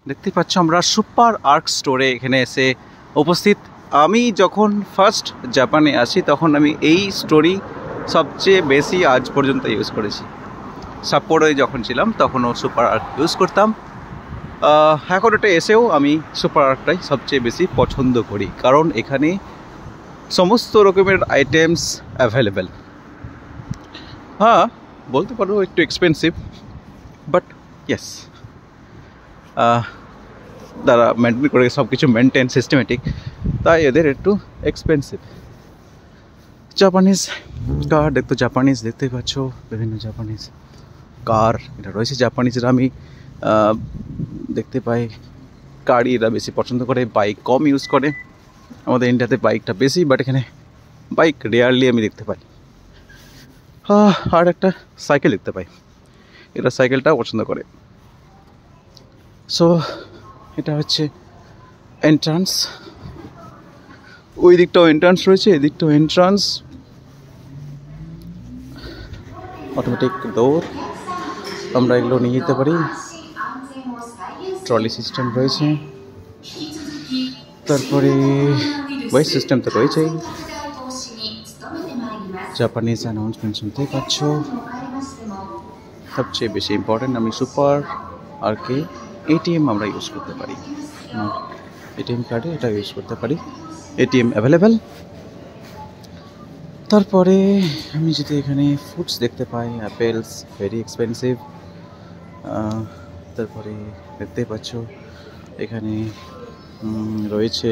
দেখতে পাচ্ছ আমরা সুপার আর্ক স্টোরে এখানে এসে উপস্থিত। আমি যখন ফার্স্ট জাপানে আসি তখন আমি এই স্টোরি সবচেয়ে বেশি আজ পর্যন্ত ইউজ করেছি। সাপ্পোরোয় যখন ছিলাম তখনও সুপার আর্ক ইউজ করতাম। এখন এটা এসেও আমি সুপার আর্কটাই সবচেয়ে বেশি পছন্দ করি, কারণ এখানে সমস্ত রকমের আইটেমস অ্যাভেলেবেল। হ্যাঁ, বলতে পারো একটু এক্সপেন্সিভ, বাট ইয়েস, তারা মেনটেন করে সব কিছু মেনটেন সিস্টেমেটিক, তাই এদের একটু এক্সপেন্সিভ। জাপানিজ কার দেখতো, জাপানিজ দেখতে পাচ্ছ, বিভিন্ন জাপানিজ কার এটা রয়েছে। জাপানিজরা আমি দেখতে পাই গাড়ি এরা বেশি পছন্দ করে, বাইক কম ইউজ করে। আমাদের ইন্ডিয়াতে বাইকটা বেশি, বাট এখানে বাইক রেয়ারলি আমি দেখতে পাই। আর একটা সাইকেল দেখতে পাই, এরা সাইকেলটাও পছন্দ করে। সো এটা হচ্ছে এন্ট্রান্স, ওই দিকটাও এন্ট্রান্স রয়েছে, এদিকটাও এন্ট্রান্স। অটোমেটিক ডোর, আমরা এগুলো নিয়ে যেতে পারি। ট্রলি সিস্টেম রয়েছে, তারপরে ওয়েস্ট সিস্টেম তো রয়েছেই। জাপানিজ অ্যানাউন্সমেন্ট শুনতেই পাচ্ছ। সবচেয়ে বেশি ইম্পর্টেন্ট, আমি সুপার আর্কে এটিএম আমরা ইউজ করতে পারি, এটিএম কার্ডে এটা ইউজ করতে পারি, এটিএম অ্যাভেলেবেল। তারপরে আমি যদি এখানে ফুডস দেখতে পাই, অ্যাপেলস ভেরি এক্সপেন্সিভ। তারপরে দেখতেই পাচ্ছ এখানে রয়েছে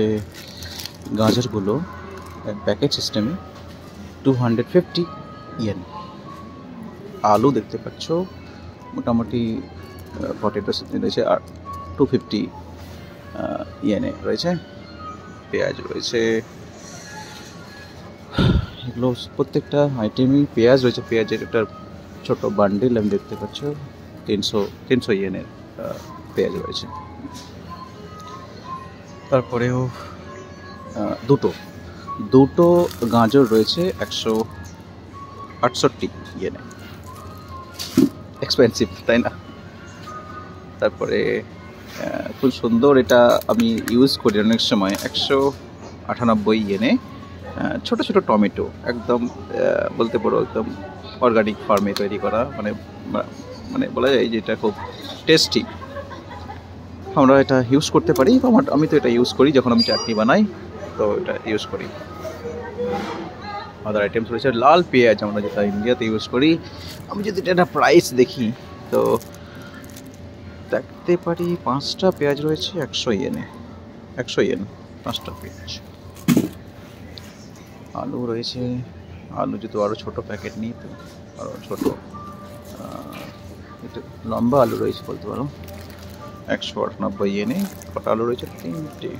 গাজরগুলো প্যাকেট সিস্টেমে 250 ইয়েন। আলু দেখতে পাচ্ছ মোটামুটি পটেটো রয়েছে আর 250 ইয়েনে রয়েছে। পেঁয়াজ রয়েছে, এগুলো প্রত্যেকটা আইটেমই পেঁয়াজ রয়েছে। পেঁয়াজের একটা ছোট বান্ডিল আমি দেখতে পাচ্ছ 300 ইয়েনের পেঁয়াজ রয়েছে। তারপরেও দুটো গাজর রয়েছে 168 ইয়েনে। এক্সপেন্সিভ, তাই না? তারপরে খুব সুন্দর, এটা আমি ইউজ করি অনেক সময়, 198 ইয়েনে ছোট ছোট টমেটো, একদম বলতে পারো একদম অর্গানিক ফার্মে তৈরি করা, মানে বলা যায় যে এটা খুব টেস্টি। আমরা এটা ইউজ করতে পারি, আমি তো এটা ইউজ করি যখন আমি চাটনি বানাই, তো এটা ইউজ করি। আদার আইটেমস রয়েছে লাল পেঁয়াজ, আমরা যেটা ইন্ডিয়াতে ইউজ করি। আমি যদি এটা প্রাইস দেখি তো দেখতে পারি 5টা পেঁয়াজ রয়েছে 100 ইয়েনে, 100 ইয়েন 5টা পেঁয়াজ। আলু রয়েছে, আলু যদি আরও ছোটো প্যাকেট নিই তো আরও ছোটো, এটা লম্বা আলু রয়েছে বলতে পারো 198 ইয়েনে। কটা আলু রয়েছে? 3টে,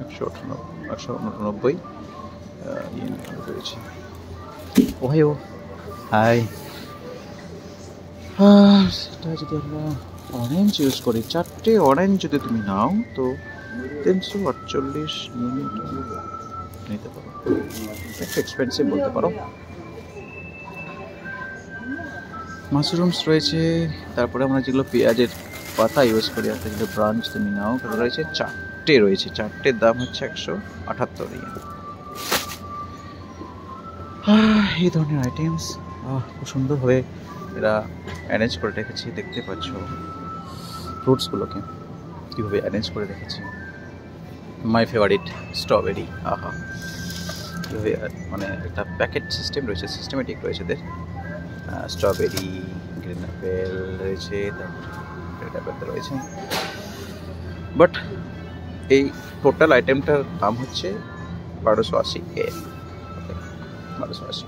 189 ইয়েন আলু রয়েছে। ওহেও হাই। সেটা যদি আমরা অরেঞ্জ ইউজ করি, 4টে অরেঞ্জ যদি তুমি নাও তো 348 ইয়েনে নিতে পারো। একটু এক্সপেন্সিভ বলতে পারো। মাশরুমস রয়েছে, তারপরে আমরা যেগুলো পেঁয়াজের পাতা ইউজ করি, আর যেগুলো ব্রাঞ্চ তুমি নাও সেটা রয়েছে 4টে রয়েছে, 4টের দাম হচ্ছে 178 ইয়েন। এই ধরনের আইটেমস খুব সুন্দরভাবে এরা অ্যারেঞ্জ করে রেখেছি, দেখতে পাচ্ছ ফ্রুটসগুলোকে কীভাবে অ্যারেঞ্জ করে রেখেছি। মাই ফেভারিট স্ট্রবেরি, আহা, কীভাবে মানে একটা প্যাকেট সিস্টেম রয়েছে, সিস্টেমেটিক রয়েছে এদের। স্ট্রবেরি, গ্রিন অ্যাপেল রয়েছে, তারপর রেড অ্যাপেল রয়েছে। বাট এই টোটাল আইটেমটার দাম হচ্ছে 1280 ইয়েন, 1280।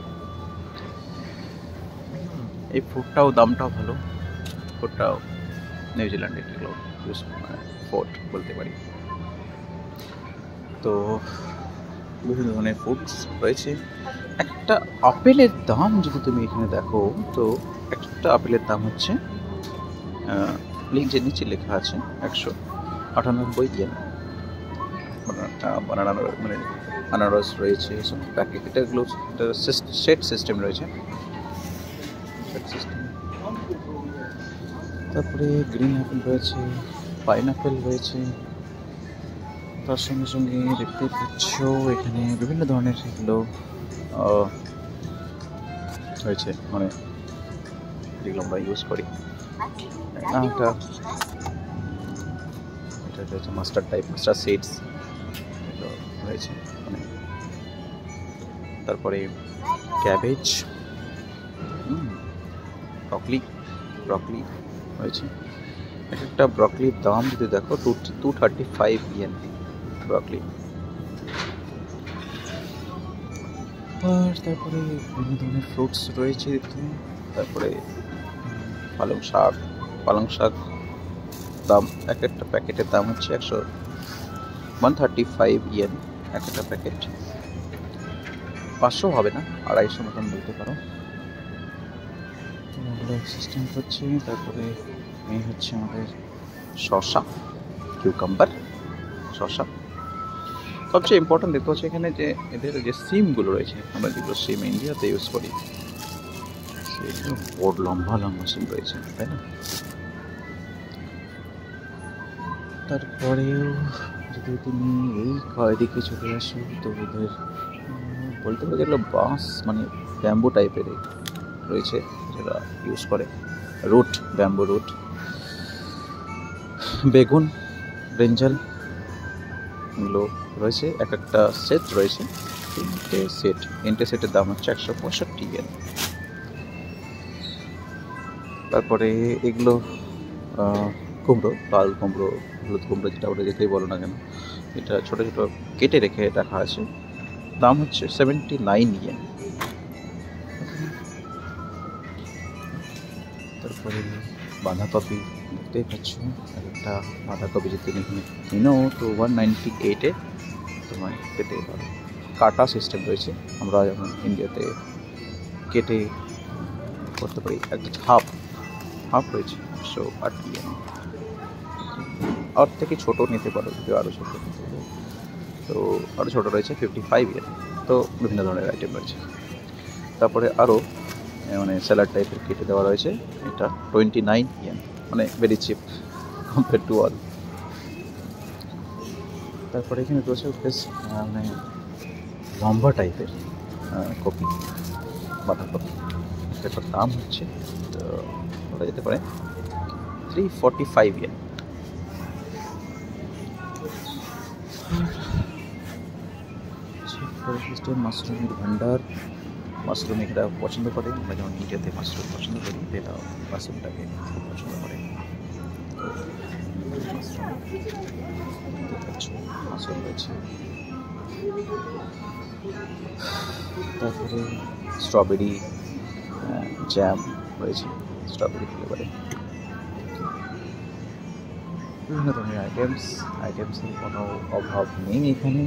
এই ফুডটাও দামটাও ভালো, ফুডটাও নিউজিল্যান্ডের এগুলো ইউজ ফুড বলতে পারি। তো বিভিন্ন ধরনের ফুডস রয়েছে। একটা আপেলের দাম যদি তুমি এখানে দেখো তো একটা আপেলের দাম হচ্ছে লিঙ্কের নিচে লেখা আছে 198 ইয়েন। বানানা মানে আনারস রয়েছে, সব প্যাকেট, এটাগুলো সেট সিস্টেম রয়েছে, সেট সিস্টেম। তারপরে গ্রিন অ্যাপেল রয়েছে, পাইনাপেল রয়েছে, তার সঙ্গে সঙ্গে দেখতে পাচ্ছ এখানে বিভিন্ন ধরনের এগুলো রয়েছে, মানে যেগুলো আমরা ইউজ করি। এটা রয়েছে মাস্টার্ড টাইপ, মাস্টার্ড সিডস এগুলো রয়েছে। মানে তারপরে ক্যাবেজ, ব্রকলি রয়েছে। একটা ব্রকলির দাম যদি দেখো 235 ইয়েন ব্রকলি। আর তারপরে বিভিন্ন ধরনের ফ্রুটস রয়েছে। তারপরে পালং শাক দাম, এক একটা প্যাকেটের দাম হচ্ছে 135 ইয়েন এক একটা প্যাকেট। 500 হবে না, 250 মতন বলতে পারো। সিস্টেম হচ্ছে। তারপরে এই হচ্ছে আমাদের শসা, কিউকাম্বার, শসা। সবচেয়ে ইম্পর্টেন্ট দেখতে হচ্ছে এখানে যে এদের যে সিমগুলো রয়েছে, আমরা যেগুলো সিম ইন্ডিয়াতে ইউজ করি, বড় লম্বা লম্বা সিম রয়েছে, তাই না? তারপরেও যদি তুমি এই দিকে চলে আসো তো ওদের বলতে পারো যেগুলো বাঁশ, মানে ব্যাম্বু টাইপের রয়েছে, যেটা ইউজ করে রুট, ব্যাম্বু রুট। বেগুন, ব্রিঞ্জাল এগুলো রয়েছে। এক একটা সেট রয়েছে, তিনটে সেটের দাম হচ্ছে 165 ইয়েন। তারপরে এগুলো কুমড়ো, লাল কুমড়ো, হলুদ কুমড়ো, যেটা ওটা যেতেই বলো না কেন, এটা ছোটো ছোটো কেটে রেখে রাখা আছে, দাম হচ্ছে 79 ইয়েন। তারপরে বাঁধাকপি দেখতেই পাচ্ছ, একটা বাঁধাকপি যদি তুমি কিনো তো 198-এ তোমায় পেতে পারো। কাটা সিস্টেম রয়েছে, আমরা যেমন ইন্ডিয়াতে কেটে করতে পারি। একটা হাফ রয়েছে 108 ইয়েন। আর থেকে ছোটো নিতে পারো, যদি আরও ছোটো নিতে পারো তো আরও ছোটো রয়েছে 55 ইয়েন। তো বিভিন্ন ধরনের আইটেম রয়েছে। তারপরে আরও মানে স্যালাড টাইপের কেটে দেওয়া রয়েছে, এটা 29 ইয়েন, মানে very chip compare to all. তারপরে এখানে রয়েছে বেশ মানে লম্বা টাইপের কপি, বাঁধাকপি। এটার দাম হচ্ছে তো বলা যেতে পারে 345 ইয়েন। মাশরুমের ভান্ডার, মাশরুম এরা পছন্দ করে, আমরা যেমন ইন্ডিয়াতে মাশরুম পছন্দ করি, এরা মাশরুমটাকে খুব পছন্দ করে। মাশরুম রয়েছে। তারপরে স্ট্রবেরি জ্যাম রয়েছে, স্ট্রবেরি ফ্লেভারে। বিভিন্ন ধরনের আইটেমসের কোনো অভাব নেই এখানে,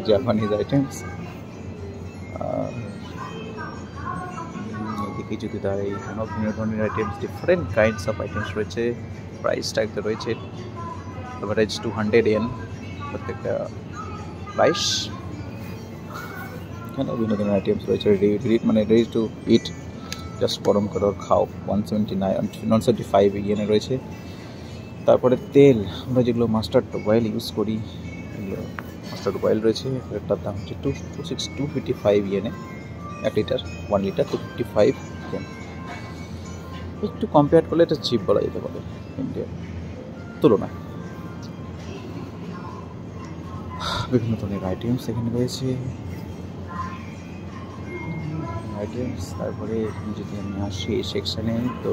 জাপানিজ আইটেমস। এদিকে যদি দাঁড়াই, এখানে বিভিন্ন ধরনের items, different kinds of items রয়েছে। প্রাইস ট্যাগটা রয়েছে অ্যাভারেজ 200 ইয়েন প্রত্যেকটা প্রাইস। এখানে বিভিন্ন ধরনের আইটেমস রয়েছে, মানে রেডি টু ইট, জাস্ট গরম করে খাও। 175 ইয়েনে রয়েছে। তারপরে তেল, আমরা যেগুলো মাস্টার্ড অয়েল ইউজ করি, এগুলো মাস্টার্ড অয়েল রয়েছে। এটার দাম হচ্ছে 255 ইয়েনে 1 লিটার, 1 লিটার 255 ইয়েন। একটু কম্পেয়ার করলে এটা চিপ বলা যেতে পারে ইন্ডিয়ার তুলনায়। বিভিন্ন ধরনের আইটেমস এখানে রয়েছে। তারপরে যদি আমি আসি এই সেকশানে, তো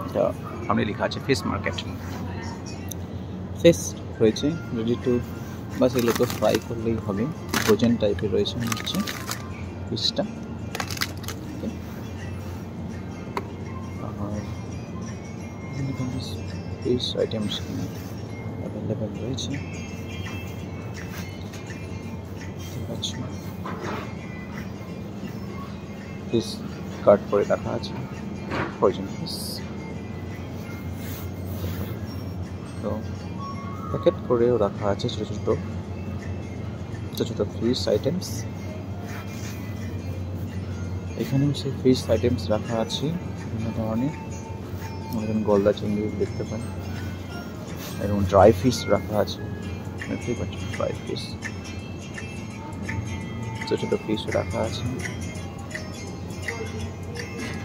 এটা সামনে লেখা আছে ফিশ মার্কেট। ফিশ রয়েছে রেডি টু, বাস এগুলো তো ফ্রাই করলেই হবে, ফ্রোজেন টাইপের রয়েছে হচ্ছে ফিশটা। আর বিভিন্ন ধরনের ফিশ আইটেমস অ্যাভেলেবেল রয়েছে। ফিশ কাট করে রাখা আছে, ফ্রোজেন ফিশ। তো প্যাকেট করেও রাখা আছে ছোটো ছোটো ফিশ আইটেমস। এখানেও সেই ফিশ আইটেমস রাখা আছে বিভিন্ন ধরনের, যেমন গলদা চিংড়ি দেখতে পাই, এরকম ড্রাই ফিশ রাখা আছে, দেখতেই পাচ্ছেন ড্রাই ফিশ, ছোটো ছোটো ফিশ রাখা আছে,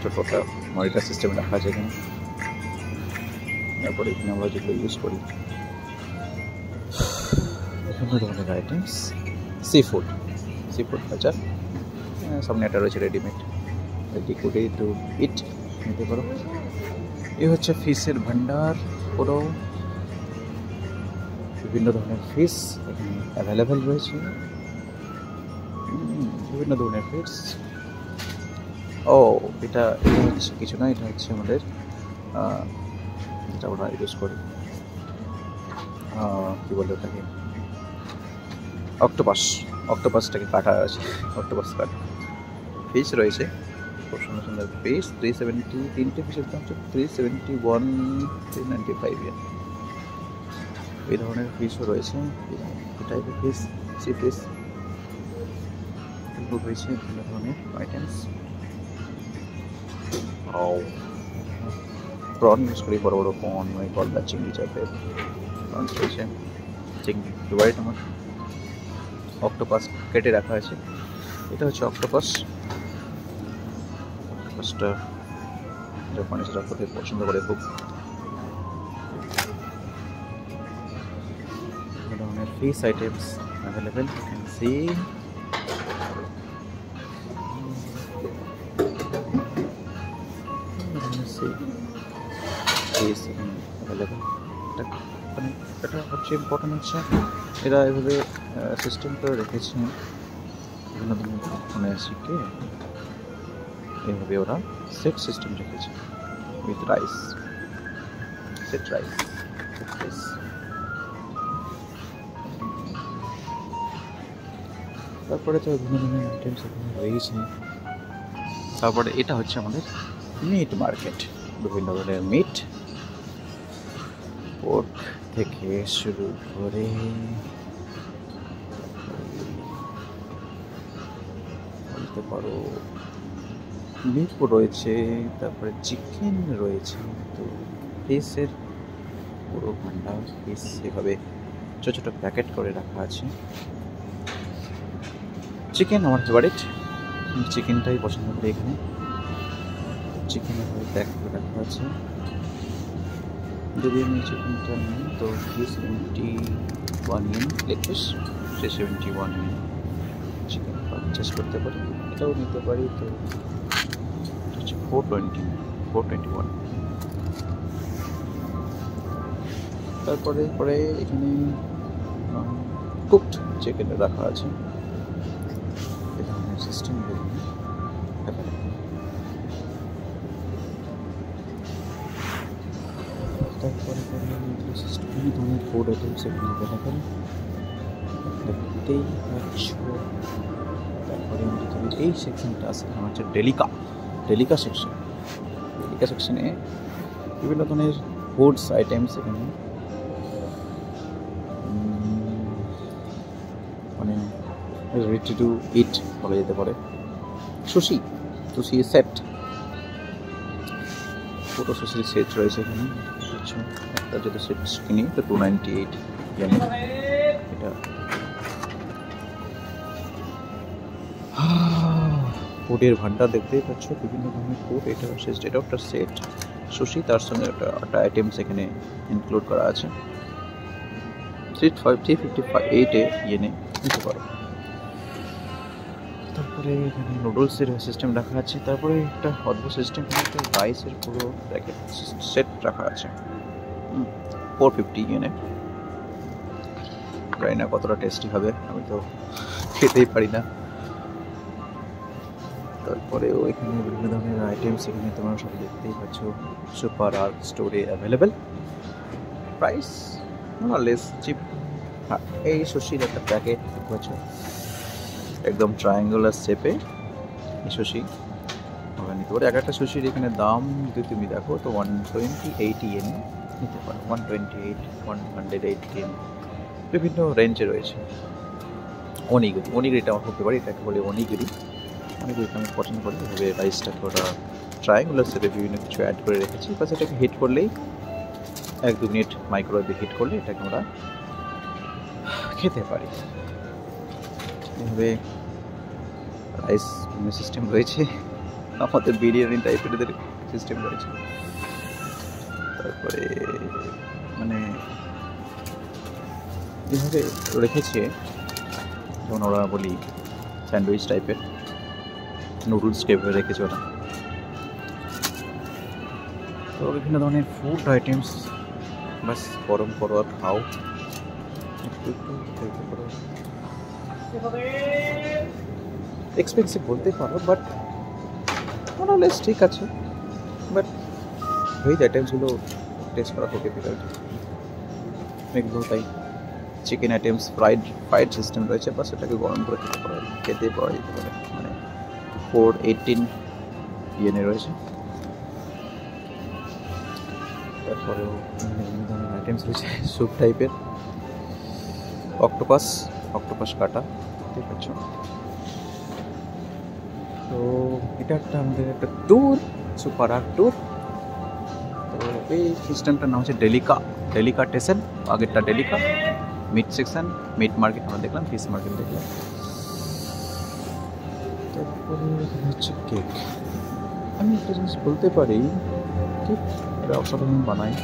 ছোটোটা মনিটর সিস্টেম রাখা আছে এখানে। তারপরে এখানে আমরা যেগুলো ইউজ করি বিভিন্ন ধরনের আইটেমস, সি ফুড বাজার, সামনে একটা রয়েছে রেডিমেড, রেডি টু ইট নিতে পারো। এই হচ্ছে ফিশের ভান্ডার, পুরো বিভিন্ন ধরনের ফিশ এখানে অ্যাভেলেবেল রয়েছে, বিভিন্ন ধরনের ফিশ। ও এটা হচ্ছে কিছু না, এটা হচ্ছে আমাদের যেটা আমরা ইউজ করি, কী বলে ওটাকে, অক্টোপাসটাকে কাটা আছে, অক্টোপাস কাটা ফিশ রয়েছে, খুব সুন্দর সুন্দর ফিশ। 370, তিনটে ফিশের দাম হচ্ছে 371, 395 ইয়ার। এই ধরনের ফিশও রয়েছে, এই টাইপের ফিশ, সি ফিশ এগুলো রয়েছে, বিভিন্ন ধরনের আইটেমস। প্রন ইউজ করি, বড় বড় প্রন, গলদা, চিংড়ি টাইপের প্রন রয়েছে, চিংড়ি ফেভারিট আমার। অক্টোপাস কেটে রাখা আছে, এটা হচ্ছে অক্টোপাসটা জাপানিজরা খুব পছন্দ করে, খুব ধরনের fish items available, you can see. এটা হচ্ছে ইম্পর্টেন্ট হচ্ছে এরা এভাবে সিস্টেম করে রেখেছে, বিভিন্ন ধরনের শিখে এইভাবে ওরা সেট সিস্টেম রেখেছে উইথ রাইস, সেট রাইস। তারপরে তো বিভিন্ন ধরনের আইটেমস এখানে রয়েছে। তারপরে এটা হচ্ছে আমাদের মিট মার্কেট, বিভিন্ন ধরনের মিট, পোর্ক থেকে শুরু করে বলতে পারো বিফ রয়েছে, তারপরে চিকেন রয়েছে, তো ফিশের পুরো ভান্ডার, ফিশ এভাবে ছোটো ছোটো প্যাকেট করে রাখা আছে। চিকেন আমার ফেভারিট, চিকেনটাই পছন্দ করি এখানে, চিকেন এভাবে প্যাক করে রাখা আছে। যদি আমি চিকেনটা নিই তো 371 yen leg piece, 371 yen chicken purchase করতে পারি, এটাও নিতে পারি, তো এটা হচ্ছে 421। তারপরে এখানে কুকড চিকেন রাখা আছে, এই ধরনের সিস্টেম তারপরে বিভিন্ন ধরনের ফুড আইটেমস এখানে অ্যাভেলেবেল দেখতেই পাচ্ছ। তারপরে এই সেকশনটা আছে আমার হচ্ছে ডেলিকা সেকশনে বিভিন্ন ধরনের ফুডস আইটেমস এখানে, মানে রেডি টু ইট বলা যেতে পারে। সুশি সেট, পুরো সুশির সেট রয়েছে এখানে। একটা যদি সেট কিনি তো 298 ইয়েন। এটা ফুডের ভান্ডার দেখতেই পাচ্ছ, বিভিন্ন ধরনের ফুড, এটা একটা সেট সুশি, তার সঙ্গে একটা আইটেমস এখানে ইনক্লুড করা আছে। 358 ইয়েনে নিতে পারো। তারপরে এখানে নুডলসের সিস্টেম রাখা আছে, তারপরে একটা অদ্ভুত সিস্টেম, একটা রাইসের পুরো প্যাকেট সেট রাখা আছে 450 ইয়েনে। জানি না কতটা টেস্টি হবে, আমি তো খেতেই পারি না। তারপরেও এখানে বিভিন্ন ধরনের আইটেমস এখানে তোমরা সব দেখতেই পাচ্ছ, সুপার আর্ক স্টোরে অ্যাভেলেবেল, প্রাইস লেস চিপ। হ্যাঁ, এই সুশির একটা প্যাকেট দেখতে পাচ্ছ, একদম ট্রায়াঙ্গুলার শেপে এই সুশি আমরা নিতে পারি। একটা সুশির এখানে দাম যদি তুমি দেখো তো 128 ইয়েন নিতে পারো, 128, 108 ইয়েন, বিভিন্ন রেঞ্জে রয়েছে। অনিগিরিটা আমার খুব ফেভারিট, এটাকে বলে অনিগিরিটা আমি পছন্দ করি। এভাবে রাইসটাকে ওরা ট্রায়াঙ্গুলার শেপে বিভিন্ন কিছু অ্যাড করে রেখেছি, বাস এটাকে হিট করলেই 1-2 মিনিট মাইক্রোওয়েভে হিট করলে এটাকে আমরা খেতে পারি। এভাবে রাইস সিস্টেম রয়েছে, আমাদের বিরিয়ানি টাইপের এদের সিস্টেম রয়েছে। তারপরে মানে যেভাবে রেখেছে, যেমন ওরা বলি স্যান্ডউইচ টাইপের, নুডলস টাইপের রেখেছে ওরা। তো বিভিন্ন ধরনের ফুড আইটেমস, বাস গরম করো আর খাও। এক্সপেন্সিভ বলতে পারো, বাট মোরলেস ঠিক আছে। বাট ভেজ আইটেমসগুলো টেস্ট করা খুব ডিফিকাল্ট। এগুলো তাই চিকেন আইটেমস ফ্রাইড সিস্টেম রয়েছে, বা সেটাকে গরম করে খেতে পারা যেতে পারে। মানে 418 ইয়েনে রয়েছে। তারপরেও বিভিন্ন ধরনের আইটেমস রয়েছে, স্যুপ টাইপের, অক্টোপাস কাটা, ঠিক আছে। তো এটা একটা আমাদের একটা ট্যুর, সুপার আর্ট ট্যুর। তো এই সিস্টেমটার নাম হচ্ছে ডেলিকাটেসেন। আগেরটা ডেলিকা মিট সেকশন, মিট মার্কেট আমরা দেখলাম, ফিশ মার্কেট দেখলাম। তারপরে হচ্ছে কেক। আমি একটা জিনিস বলতে পারি, কেক এটা অসাধারণ বানায়।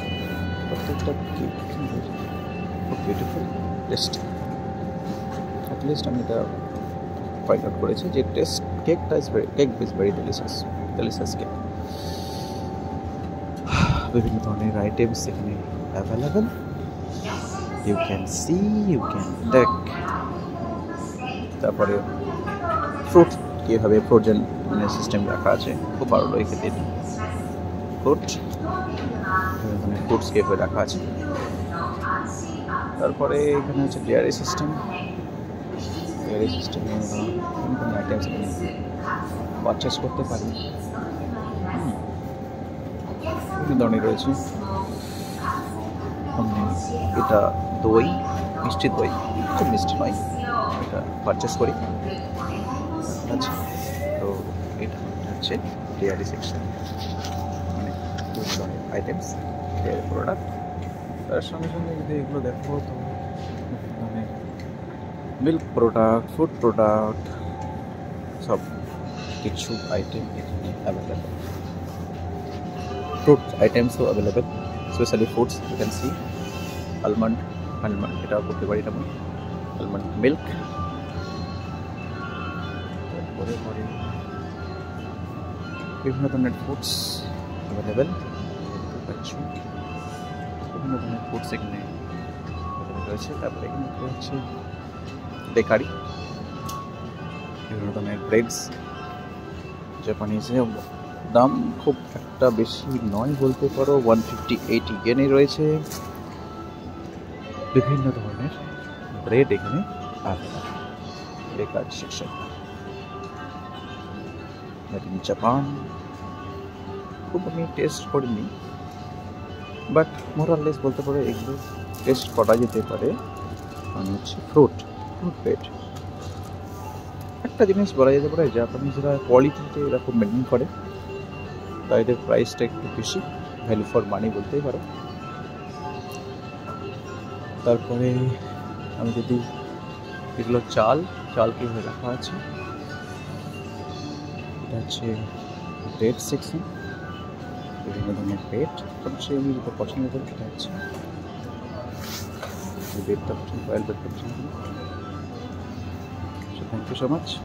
প্রত্যেকটা কেক খুব বিউটিফুল, টেস্টি। অ্যাটলিস্ট আমি এটা ফাইন্ড আউট করেছি যে cake is very delicious cake. বিভিন্ন ধরনের আইটেমস এখানে available, you can see, you can take. তারপরে ফ্রুট কীভাবে ফ্রোজেন সিস্টেম রাখা আছে, খুব ভালো লাগে খেতে। ফ্রুটস কীভাবে রাখা আছে। তারপরে এখানে হচ্ছে ডেয়ারি সিস্টেমে আইটেমস এখানে পারচেস করতে পারি। বিভিন্ন ধরনের রয়েছে। এটা দই, মিষ্টি দই, খুব মিষ্টি নয়, এটা পারচেস করি। আচ্ছা, তো এটা হচ্ছে ডেয়ারি সেকশন, মানে বিভিন্ন ধরনের আইটেমস, ডেয়ারি প্রোডাক্ট। তার সঙ্গে সঙ্গে যদি এগুলো দেখো, তো মানে মিল্ক প্রোডাক্ট, ফুড প্রোডাক্ট, সব কিছু আইটেম এখানে অ্যাভেলেবেল। ফ্রুট আইটেমসও available, specially fruits. You can see almond, এটা করতে পারি, এটা আলমন্ড মিল্ক। তারপরে বিভিন্ন ধরনের ফ্রুটস অ্যাভেলেবেল, বিভিন্ন ধরনের ফ্রুটস এখানে রয়েছে। তারপরে এখানে হচ্ছে বেকারি, বিভিন্ন ধরনের ব্রেডস, জাপানিজে। দাম খুব একটা বেশি নয় বলতে পারো, 158 ইয়েনে রয়েছে। বিভিন্ন ধরনের ব্রেড এখানে available. Bakery section, made in Japan. খুব আমি টেস্ট করিনি, বাট মোরাললেস বলতে পারো এগুলো টেস্ট করা যেতে পারে। মানে হচ্ছে ফ্রুট ব্রেড। একটা জিনিস বলা যেতে পারে, জাপানিজরা কোয়ালিটিতে এরকম মেনটেন করে, তাই এদের প্রাইসটা একটু বেশি, ভ্যালু ফর মানি বলতেই পারো। তারপরে আমি যদি এগুলো চাল কীভাবে রাখা আছে, এটা হচ্ছে ব্রেড সেকশন, বিভিন্ন ধরনের ব্রেড। সবচেয়ে আমি যেটা পছন্দ করি সেটা হচ্ছে ব্রেডটা পছন্দ, অয়েল ব্রেডটা পছন্দ করি। So thank you so much.